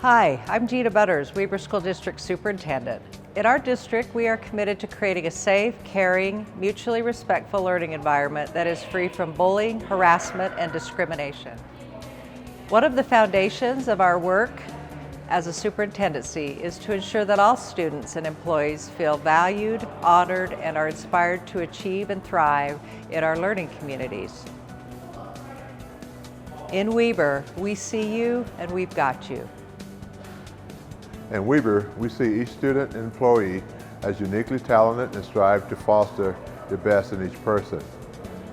Hi, I'm Gina Butters, Weber School District Superintendent. In our district, we are committed to creating a safe, caring, mutually respectful learning environment that is free from bullying, harassment, and discrimination. One of the foundations of our work as a superintendency is to ensure that all students and employees feel valued, honored, and are inspired to achieve and thrive in our learning communities. In Weber, we see you and we've got you. In Weber, we see each student and employee as uniquely talented and strive to foster the best in each person.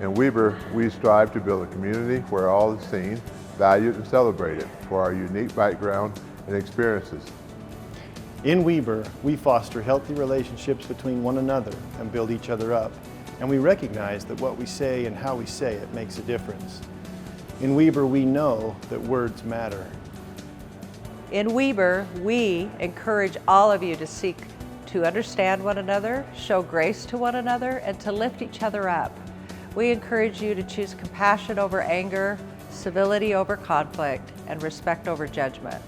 In Weber, we strive to build a community where all is seen, valued, and celebrated for our unique background and experiences. In Weber, we foster healthy relationships between one another and build each other up. And we recognize that what we say and how we say it makes a difference. In Weber, we know that words matter. In Weber, we encourage all of you to seek to understand one another, show grace to one another, and to lift each other up. We encourage you to choose compassion over anger, civility over conflict, and respect over judgment.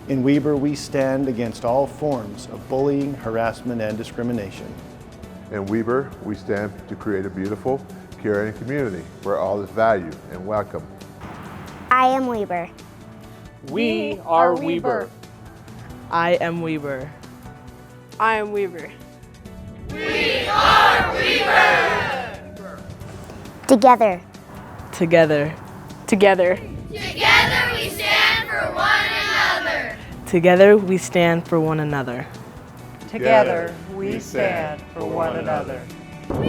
In Weber, we stand against all forms of bullying, harassment, and discrimination. In Weber, we stand to create a beautiful, caring community where all is valued and welcome. I am Weber. We are Weber. I am Weber. I am Weber. We are Weber! Together. Together. Together. Together we stand for one another. Together we stand for one another. Together, we stand for one another. We